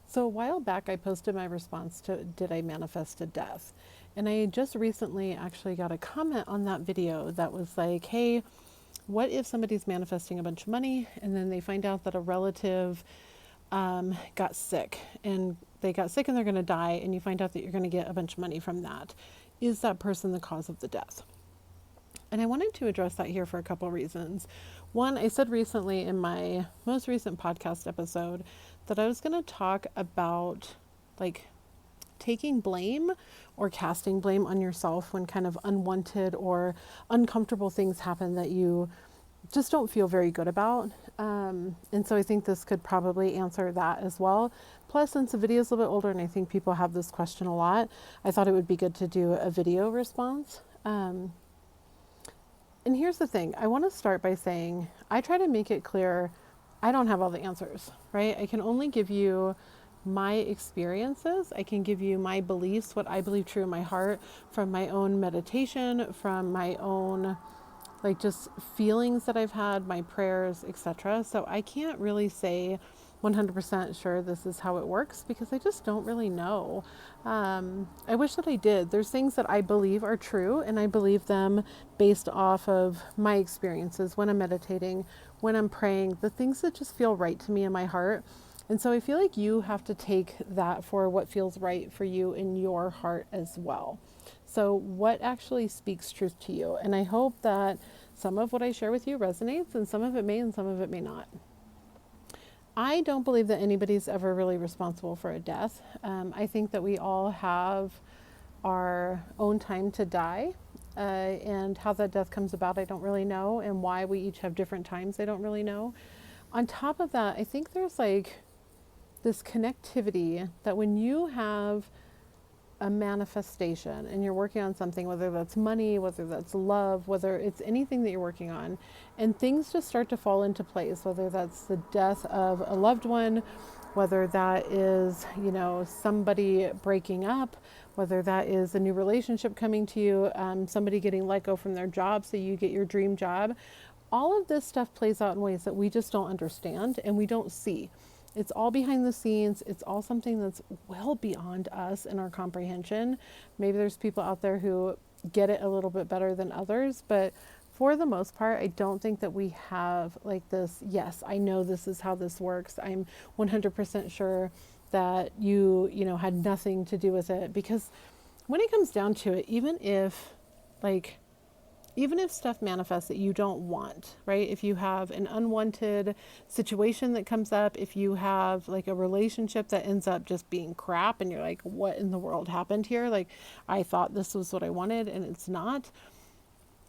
So a while back, I posted my response to Did I Manifest a Death? And I just recently actually got a comment on that video that was like, hey, what if somebody's manifesting a bunch of money and then they find out that a relative got sick and they got sick and they're going to die, and you find out that you're going to get a bunch of money from that? Is that person the cause of the death? And I wanted to address that here for a couple reasons. One, I said recently in my most recent podcast episode that I was going to talk about like taking blame or casting blame on yourself when kind of unwanted or uncomfortable things happen that you just don't feel very good about. And so I think this could probably answer that as well. Plus, since the video is a little bit older and I think people have this question a lot, I thought it would be good to do a video response. And here's the thing, I want to start by saying I try to make it clear I don't have all the answers, right? I can only give you my experiences. I can give you my beliefs, what I believe true in my heart, from my own meditation, from my own like just feelings that I've had, my prayers, etc. So I can't really say 100% sure this is how it works because I just don't really know. I wish that I did. There's things that I believe are true, and I believe them based off of my experiences when I'm meditating, when I'm praying, the things that just feel right to me in my heart. And so I feel like you have to take that for what feels right for you in your heart as well. So what actually speaks truth to you? And I hope that some of what I share with you resonates, and some of it may and some of it may not. I don't believe that anybody's ever really responsible for a death. I think that we all have our own time to die. And how that death comes about, I don't really know. And why we each have different times, I don't really know. On top of that, I think there's like this connectivity that when you have a manifestation and you're working on something, whether that's money, whether that's love, whether it's anything that you're working on, and things just start to fall into place, whether that's the death of a loved one, whether that is, somebody breaking up, whether that is a new relationship coming to you, somebody getting let go from their job so you get your dream job. All of this stuff plays out in ways that we just don't understand and we don't see. It's all behind the scenes. It's all something that's well beyond us and our comprehension. Maybe there's people out there who get it a little bit better than others, but for the most part, I don't think that we have like this, yes, I know this is how this works. I'm 100% sure that you had nothing to do with it. Because when it comes down to it, even if stuff manifests that you don't want, right? If you have an unwanted situation that comes up, if you have like a relationship that ends up just being crap and you're like, what in the world happened here? Like, I thought this was what I wanted and it's not.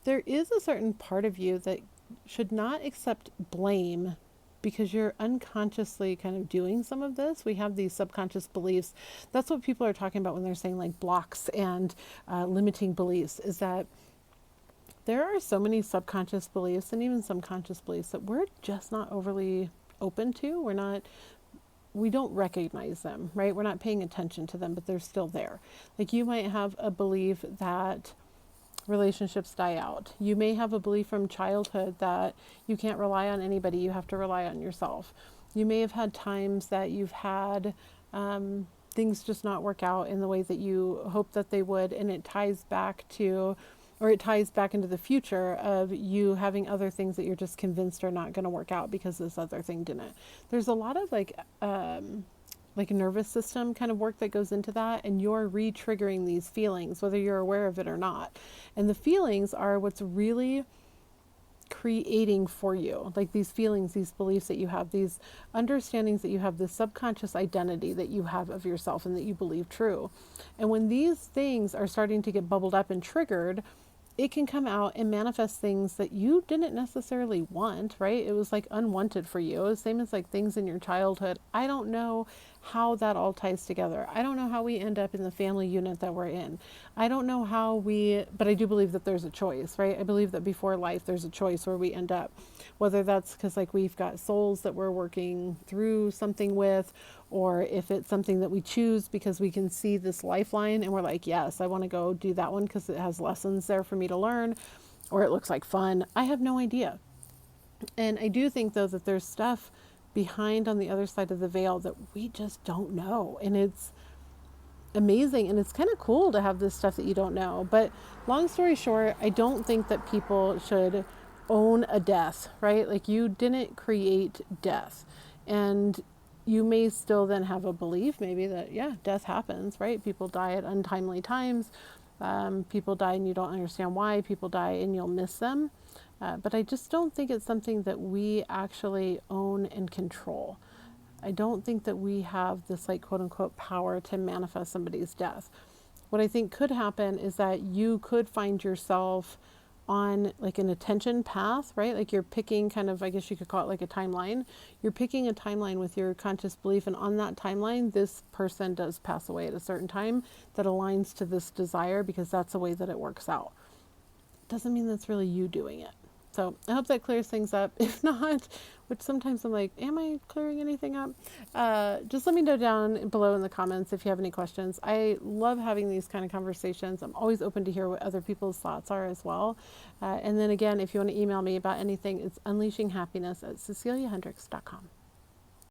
There is a certain part of you that should not accept blame because you're unconsciously kind of doing some of this. We have these subconscious beliefs. That's what people are talking about when they're saying like blocks and limiting beliefs, is that there are so many subconscious beliefs and even some conscious beliefs that we're just not overly open to. We don't recognize them, right? We're not paying attention to them, but they're still there. Like you might have a belief that relationships die out. You may have a belief from childhood that you can't rely on anybody, you have to rely on yourself. You may have had times that you've had things just not work out in the way that you hope that they would, and it ties back into the future of you having other things that you're just convinced are not going to work out because this other thing didn't. There's a lot of like nervous system kind of work that goes into that, and you're re-triggering these feelings whether you're aware of it or not. And the feelings are what's really creating for you, like these feelings, these beliefs that you have, these understandings that you have, this subconscious identity that you have of yourself and that you believe true. And when these things are starting to get bubbled up and triggered, it can come out and manifest things that you didn't necessarily want, right? It was like unwanted for you. Same as like things in your childhood. I don't know how that all ties together. I don't know how we end up in the family unit that we're in. I don't know but I do believe that there's a choice, right? I believe that before life, there's a choice where we end up, whether that's because like we've got souls that we're working through something with, or if it's something that we choose because we can see this lifeline and we're like, yes, I want to go do that one because it has lessons there for me to learn, or it looks like fun. I have no idea. And I do think though that there's stuff behind on the other side of the veil that we just don't know. And it's amazing, and it's kind of cool to have this stuff that you don't know. But long story short, I don't think that people should own a death, right? Like, you didn't create death. And you may still then have a belief maybe that, yeah, death happens, right? People die at untimely times. People die and you don't understand why. People die and you'll miss them. But I just don't think it's something that we actually own and control. I don't think that we have this, like, quote unquote power to manifest somebody's death. What I think could happen is that you could find yourself on like an attention path, right? Like, you're picking kind of, I guess you could call it like a timeline. You're picking a timeline with your conscious belief, and on that timeline, this person does pass away at a certain time that aligns to this desire because that's the way that it works out. Doesn't mean that's really you doing it. So I hope that clears things up. If not, which sometimes I'm like, am I clearing anything up? Just let me know down below in the comments if you have any questions. I love having these kind of conversations. I'm always open to hear what other people's thoughts are as well. And then again, if you want to email me about anything, it's unleashinghappiness@ceciliahendricks.com.